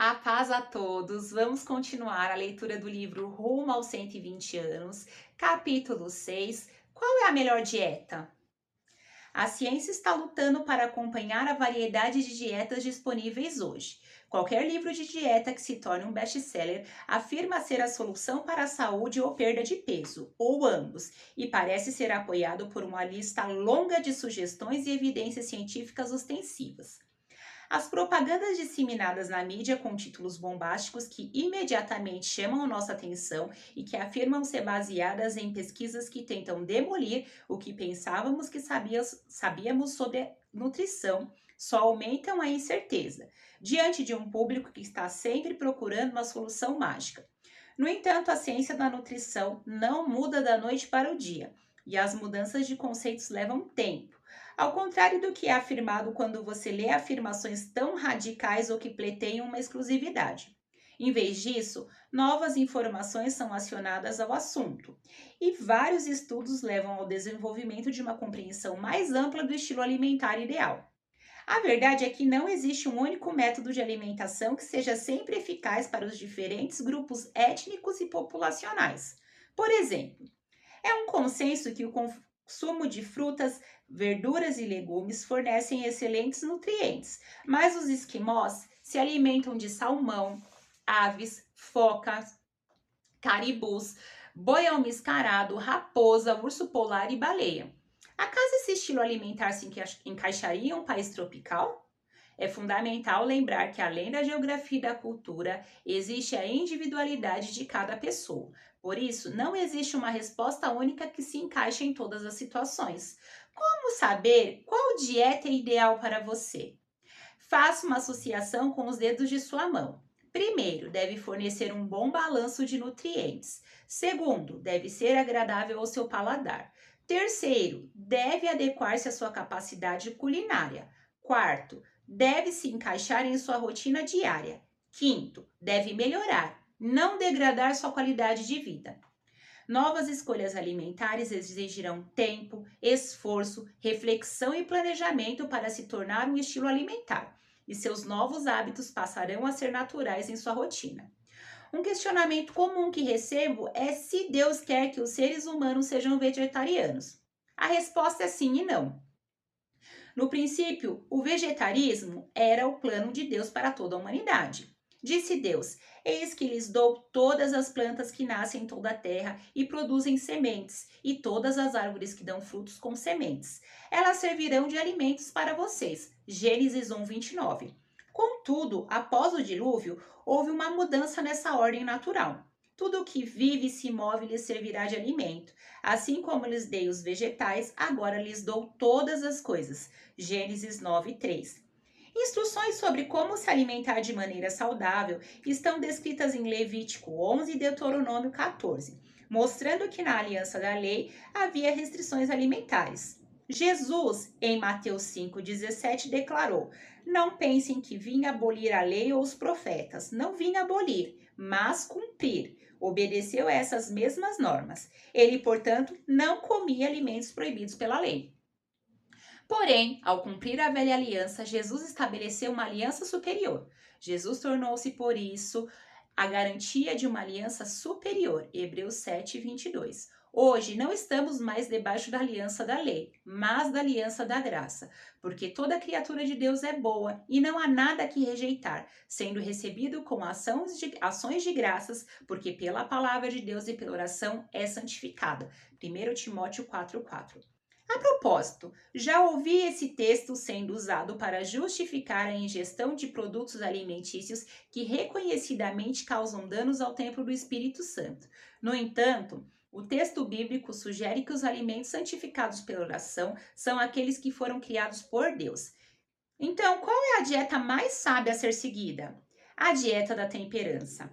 A paz a todos. Vamos continuar a leitura do livro Rumo aos 120 anos, capítulo 6. Qual é a melhor dieta? A ciência está lutando para acompanhar a variedade de dietas disponíveis hoje. Qualquer livro de dieta que se torne um best-seller afirma ser a solução para a saúde ou perda de peso, ou ambos, e parece ser apoiado por uma lista longa de sugestões e evidências científicas ostensivas. As propagandas disseminadas na mídia com títulos bombásticos que imediatamente chamam nossa atenção e que afirmam ser baseadas em pesquisas que tentam demolir o que pensávamos que sabíamos sobre nutrição só aumentam a incerteza, diante de um público que está sempre procurando uma solução mágica. No entanto, a ciência da nutrição não muda da noite para o dia, e as mudanças de conceitos levam tempo. Ao contrário do que é afirmado quando você lê afirmações tão radicais ou que pleteiam uma exclusividade. Em vez disso, novas informações são acionadas ao assunto, e vários estudos levam ao desenvolvimento de uma compreensão mais ampla do estilo alimentar ideal. A verdade é que não existe um único método de alimentação que seja sempre eficaz para os diferentes grupos étnicos e populacionais. Por exemplo, é um consenso que o consumo de frutas, verduras e legumes fornecem excelentes nutrientes, mas os esquimós se alimentam de salmão, aves, focas, caribus, boi almiscarado, raposa, urso polar e baleia. Acaso esse estilo alimentar se encaixaria em um país tropical? É fundamental lembrar que, além da geografia e da cultura, existe a individualidade de cada pessoa. Por isso, não existe uma resposta única que se encaixe em todas as situações. Como saber qual dieta é ideal para você? Faça uma associação com os dedos de sua mão. Primeiro, deve fornecer um bom balanço de nutrientes. Segundo, deve ser agradável ao seu paladar. Terceiro, deve adequar-se à sua capacidade culinária. Quarto, deve se encaixar em sua rotina diária. Quinto, deve melhorar, não degradar sua qualidade de vida. Novas escolhas alimentares exigirão tempo, esforço, reflexão e planejamento para se tornar um estilo alimentar, e seus novos hábitos passarão a ser naturais em sua rotina. Um questionamento comum que recebo é se Deus quer que os seres humanos sejam vegetarianos. A resposta é sim e não. No princípio, o vegetarismo era o plano de Deus para toda a humanidade. Disse Deus: Eis que lhes dou todas as plantas que nascem em toda a terra e produzem sementes, e todas as árvores que dão frutos com sementes. Elas servirão de alimentos para vocês. Gênesis 1, 29. Contudo, após o dilúvio, houve uma mudança nessa ordem natural. Tudo o que vive e se move lhes servirá de alimento. Assim como lhes dei os vegetais, agora lhes dou todas as coisas. Gênesis 9, 3. Instruções sobre como se alimentar de maneira saudável estão descritas em Levítico 11 e Deuteronômio 14, mostrando que na aliança da lei havia restrições alimentares. Jesus, em Mateus 5,17, declarou: Não pensem que vim abolir a lei ou os profetas. Não vim abolir, mas cumprir. Obedeceu a essas mesmas normas. Ele, portanto, não comia alimentos proibidos pela lei. Porém, ao cumprir a velha aliança, Jesus estabeleceu uma aliança superior. Jesus tornou-se, por isso, a garantia de uma aliança superior. Hebreus 7, 22. Hoje não estamos mais debaixo da aliança da lei, mas da aliança da graça, porque toda criatura de Deus é boa e não há nada que rejeitar, sendo recebido com ações de graças, porque pela palavra de Deus e pela oração é santificada. 1 Timóteo 4,4. A propósito, já ouvi esse texto sendo usado para justificar a ingestão de produtos alimentícios que reconhecidamente causam danos ao templo do Espírito Santo. No entanto, o texto bíblico sugere que os alimentos santificados pela oração são aqueles que foram criados por Deus. Então, qual é a dieta mais sábia a ser seguida? A dieta da temperança.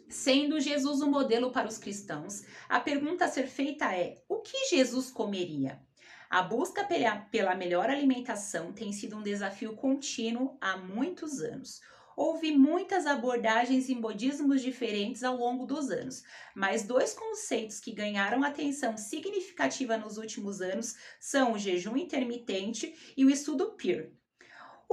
Sendo Jesus um modelo para os cristãos, a pergunta a ser feita é: o que Jesus comeria? A busca pela melhor alimentação tem sido um desafio contínuo há muitos anos. Houve muitas abordagens em budismos diferentes ao longo dos anos, mas dois conceitos que ganharam atenção significativa nos últimos anos são o jejum intermitente e o estudo PEER.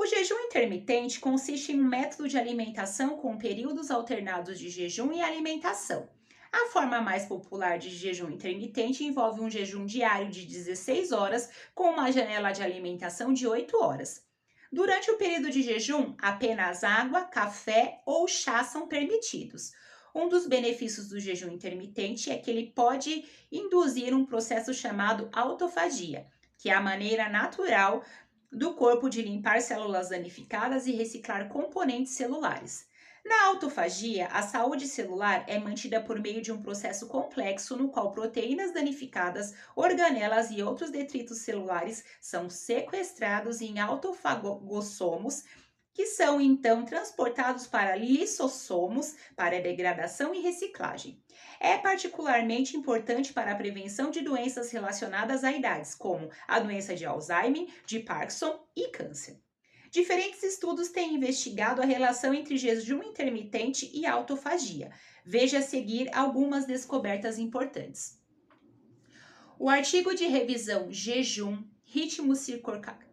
O jejum intermitente consiste em um método de alimentação com períodos alternados de jejum e alimentação. A forma mais popular de jejum intermitente envolve um jejum diário de 16 horas com uma janela de alimentação de 8 horas. Durante o período de jejum, apenas água, café ou chá são permitidos. Um dos benefícios do jejum intermitente é que ele pode induzir um processo chamado autofagia, que é a maneira natural do corpo de limpar células danificadas e reciclar componentes celulares. Na autofagia, a saúde celular é mantida por meio de um processo complexo no qual proteínas danificadas, organelas e outros detritos celulares são sequestrados em autofagossomos, que são então transportados para lissossomos para degradação e reciclagem. É particularmente importante para a prevenção de doenças relacionadas a idades, como a doença de Alzheimer, de Parkinson e câncer. Diferentes estudos têm investigado a relação entre jejum intermitente e autofagia. Veja a seguir algumas descobertas importantes. O artigo de revisão Jejum, ritmos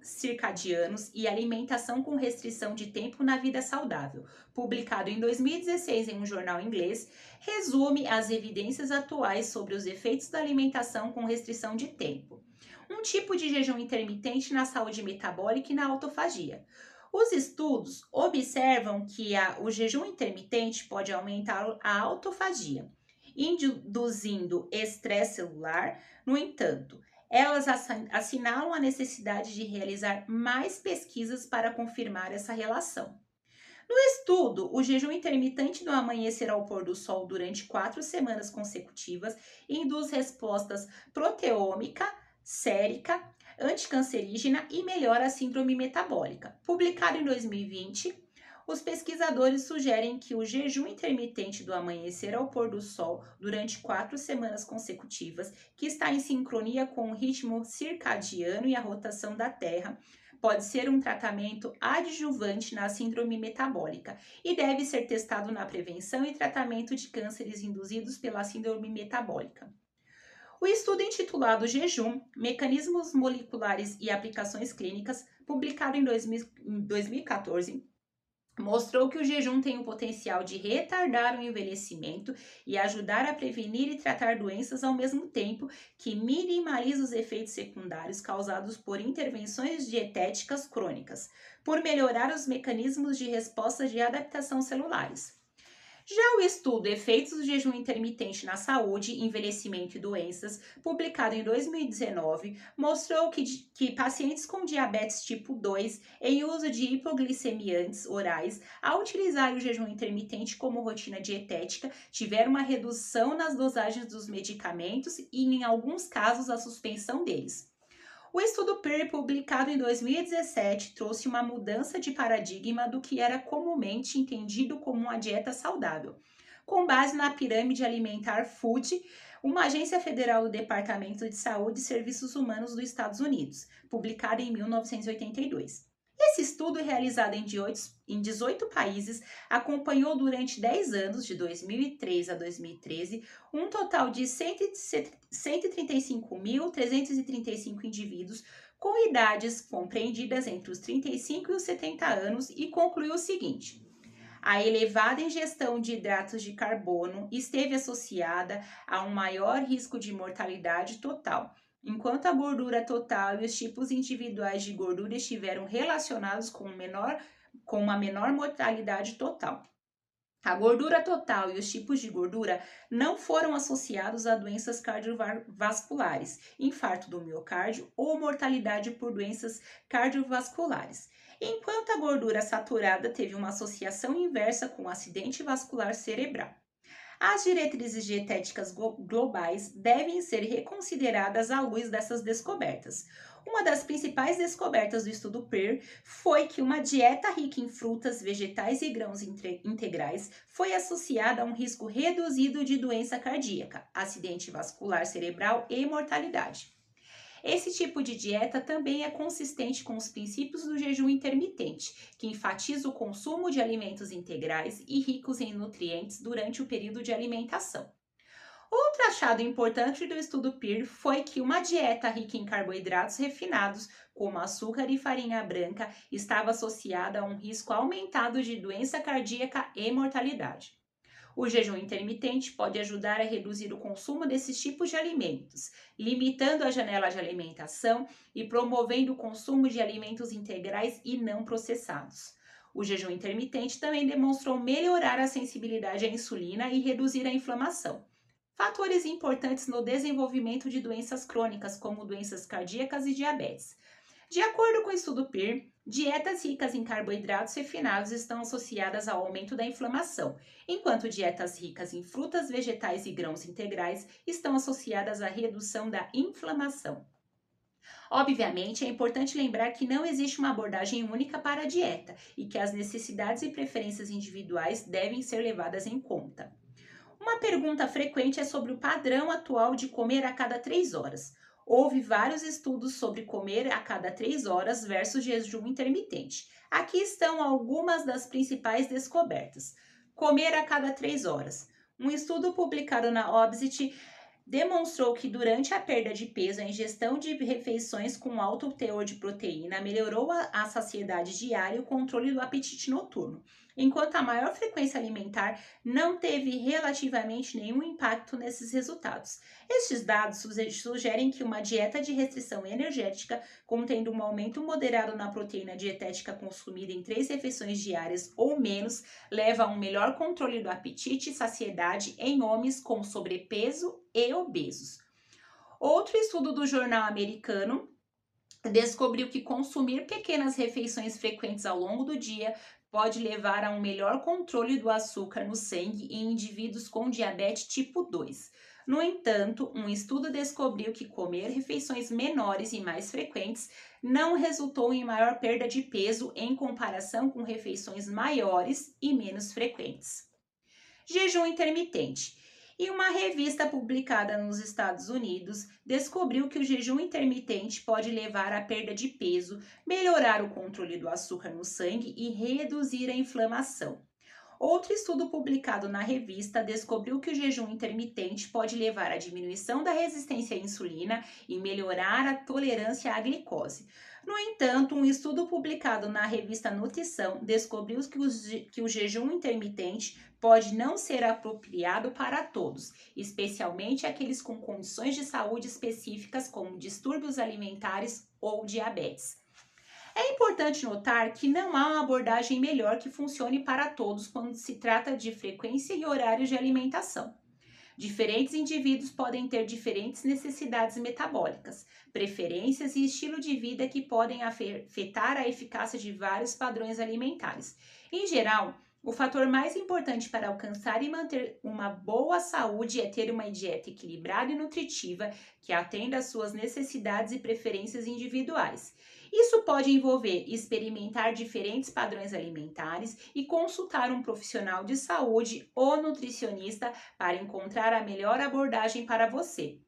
circadianos e alimentação com restrição de tempo na vida saudável, publicado em 2016 em um jornal inglês, resume as evidências atuais sobre os efeitos da alimentação com restrição de tempo. Um tipo de jejum intermitente na saúde metabólica e na autofagia. Os estudos observam que o jejum intermitente pode aumentar a autofagia, induzindo estresse celular. No entanto, elas assinalam a necessidade de realizar mais pesquisas para confirmar essa relação. No estudo, o jejum intermitente do amanhecer ao pôr do sol durante 4 semanas consecutivas induz respostas proteômica, sérica, anticancerígena e melhora a síndrome metabólica. Publicado em 2020, os pesquisadores sugerem que o jejum intermitente do amanhecer ao pôr do sol durante 4 semanas consecutivas, que está em sincronia com o ritmo circadiano e a rotação da Terra, pode ser um tratamento adjuvante na síndrome metabólica e deve ser testado na prevenção e tratamento de cânceres induzidos pela síndrome metabólica. O estudo intitulado Jejum, Mecanismos Moleculares e Aplicações Clínicas, publicado em 2014, mostrou que o jejum tem o potencial de retardar o envelhecimento e ajudar a prevenir e tratar doenças ao mesmo tempo que minimaliza os efeitos secundários causados por intervenções dietéticas crônicas, por melhorar os mecanismos de resposta de adaptação celulares. Já o estudo Efeitos do Jejum Intermitente na Saúde, Envelhecimento e Doenças, publicado em 2019, mostrou que pacientes com diabetes tipo 2 em uso de hipoglicemiantes orais, ao utilizar o jejum intermitente como rotina dietética, tiveram uma redução nas dosagens dos medicamentos e, em alguns casos, a suspensão deles. O estudo PER, publicado em 2017, trouxe uma mudança de paradigma do que era comumente entendido como uma dieta saudável, com base na pirâmide alimentar Food, uma agência federal do Departamento de Saúde e Serviços Humanos dos Estados Unidos, publicada em 1982. Esse estudo, realizado em 18 países, acompanhou durante 10 anos, de 2003 a 2013, um total de 135.335 indivíduos com idades compreendidas entre os 35 e os 70 anos e concluiu o seguinte: a elevada ingestão de hidratos de carbono esteve associada a um maior risco de mortalidade total, enquanto a gordura total e os tipos individuais de gordura estiveram relacionados com uma menor mortalidade total. A gordura total e os tipos de gordura não foram associados a doenças cardiovasculares, infarto do miocárdio ou mortalidade por doenças cardiovasculares, enquanto a gordura saturada teve uma associação inversa com acidente vascular cerebral. As diretrizes dietéticas globais devem ser reconsideradas à luz dessas descobertas. Uma das principais descobertas do estudo PER foi que uma dieta rica em frutas, vegetais e grãos integrais foi associada a um risco reduzido de doença cardíaca, acidente vascular cerebral e mortalidade. Esse tipo de dieta também é consistente com os princípios do jejum intermitente, que enfatiza o consumo de alimentos integrais e ricos em nutrientes durante o período de alimentação. Outro achado importante do estudo PIR foi que uma dieta rica em carboidratos refinados, como açúcar e farinha branca, estava associada a um risco aumentado de doença cardíaca e mortalidade. O jejum intermitente pode ajudar a reduzir o consumo desses tipos de alimentos, limitando a janela de alimentação e promovendo o consumo de alimentos integrais e não processados. O jejum intermitente também demonstrou melhorar a sensibilidade à insulina e reduzir a inflamação. Fatores importantes no desenvolvimento de doenças crônicas, como doenças cardíacas e diabetes. De acordo com o estudo PIR, dietas ricas em carboidratos refinados estão associadas ao aumento da inflamação, enquanto dietas ricas em frutas, vegetais e grãos integrais estão associadas à redução da inflamação. Obviamente, é importante lembrar que não existe uma abordagem única para a dieta e que as necessidades e preferências individuais devem ser levadas em conta. Uma pergunta frequente é sobre o padrão atual de comer a cada 3 horas. Houve vários estudos sobre comer a cada 3 horas versus jejum intermitente. Aqui estão algumas das principais descobertas. Comer a cada 3 horas. Um estudo publicado na Obesity demonstrou que durante a perda de peso, a ingestão de refeições com alto teor de proteína melhorou a saciedade diária e o controle do apetite noturno, enquanto a maior frequência alimentar não teve relativamente nenhum impacto nesses resultados. Estes dados sugerem que uma dieta de restrição energética, contendo um aumento moderado na proteína dietética consumida em 3 refeições diárias ou menos, leva a um melhor controle do apetite e saciedade em homens com sobrepeso e obesos. Outro estudo do jornal americano descobriu que consumir pequenas refeições frequentes ao longo do dia pode levar a um melhor controle do açúcar no sangue em indivíduos com diabetes tipo 2. No entanto, um estudo descobriu que comer refeições menores e mais frequentes não resultou em maior perda de peso em comparação com refeições maiores e menos frequentes. Jejum intermitente. E uma revista publicada nos Estados Unidos descobriu que o jejum intermitente pode levar à perda de peso, melhorar o controle do açúcar no sangue e reduzir a inflamação. Outro estudo publicado na revista descobriu que o jejum intermitente pode levar à diminuição da resistência à insulina e melhorar a tolerância à glicose. No entanto, um estudo publicado na revista Nutrição descobriu que o jejum intermitente pode não ser apropriado para todos, especialmente aqueles com condições de saúde específicas como distúrbios alimentares ou diabetes. É importante notar que não há uma abordagem melhor que funcione para todos quando se trata de frequência e horários de alimentação. Diferentes indivíduos podem ter diferentes necessidades metabólicas, preferências e estilo de vida que podem afetar a eficácia de vários padrões alimentares. Em geral, o fator mais importante para alcançar e manter uma boa saúde é ter uma dieta equilibrada e nutritiva que atenda às suas necessidades e preferências individuais. Isso pode envolver experimentar diferentes padrões alimentares e consultar um profissional de saúde ou nutricionista para encontrar a melhor abordagem para você.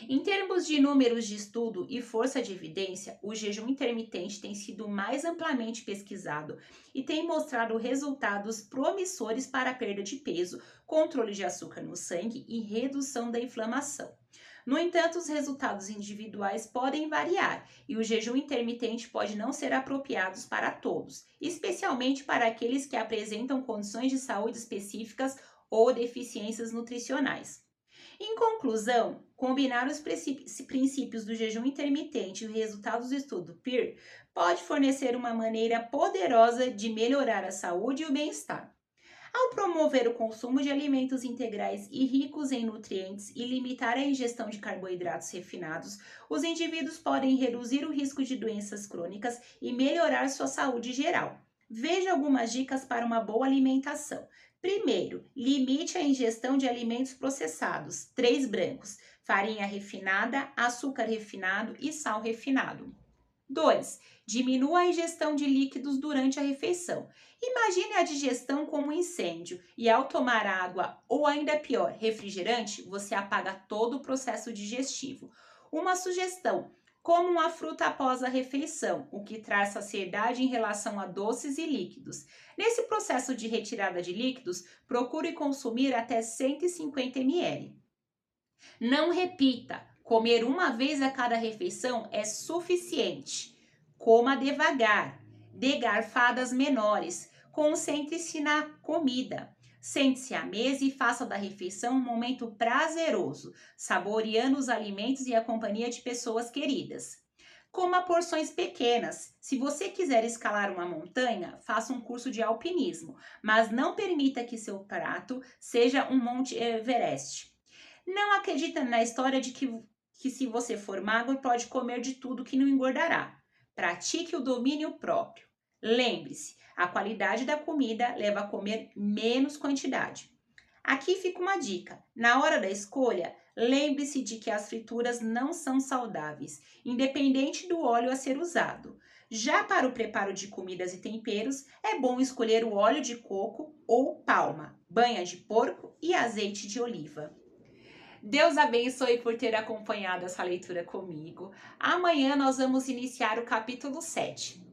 Em termos de números de estudo e força de evidência, o jejum intermitente tem sido mais amplamente pesquisado e tem mostrado resultados promissores para a perda de peso, controle de açúcar no sangue e redução da inflamação. No entanto, os resultados individuais podem variar e o jejum intermitente pode não ser apropriado para todos, especialmente para aqueles que apresentam condições de saúde específicas ou deficiências nutricionais. Em conclusão, combinar os princípios do jejum intermitente e os resultados do estudo PIR pode fornecer uma maneira poderosa de melhorar a saúde e o bem-estar. Ao promover o consumo de alimentos integrais e ricos em nutrientes e limitar a ingestão de carboidratos refinados, os indivíduos podem reduzir o risco de doenças crônicas e melhorar sua saúde geral. Veja algumas dicas para uma boa alimentação. Primeiro, limite a ingestão de alimentos processados, 3 brancos, farinha refinada, açúcar refinado e sal refinado. 2. Diminua a ingestão de líquidos durante a refeição. Imagine a digestão como um incêndio e ao tomar água ou ainda pior, refrigerante, você apaga todo o processo digestivo. Uma sugestão: coma uma fruta após a refeição, o que traz saciedade em relação a doces e líquidos. Nesse processo de retirada de líquidos, procure consumir até 150 ml. Não repita, comer uma vez a cada refeição é suficiente. Coma devagar, dê garfadas menores, concentre-se na comida. Sente-se à mesa e faça da refeição um momento prazeroso, saboreando os alimentos e a companhia de pessoas queridas. Coma porções pequenas. Se você quiser escalar uma montanha, faça um curso de alpinismo, mas não permita que seu prato seja um Monte Everest. Não acredita na história de que se você for magro pode comer de tudo que não engordará. Pratique o domínio próprio. Lembre-se, a qualidade da comida leva a comer menos quantidade. Aqui fica uma dica: na hora da escolha, lembre-se de que as frituras não são saudáveis, independente do óleo a ser usado. Já para o preparo de comidas e temperos, é bom escolher o óleo de coco ou palma, banha de porco e azeite de oliva. Deus abençoe por ter acompanhado essa leitura comigo. Amanhã nós vamos iniciar o capítulo 7.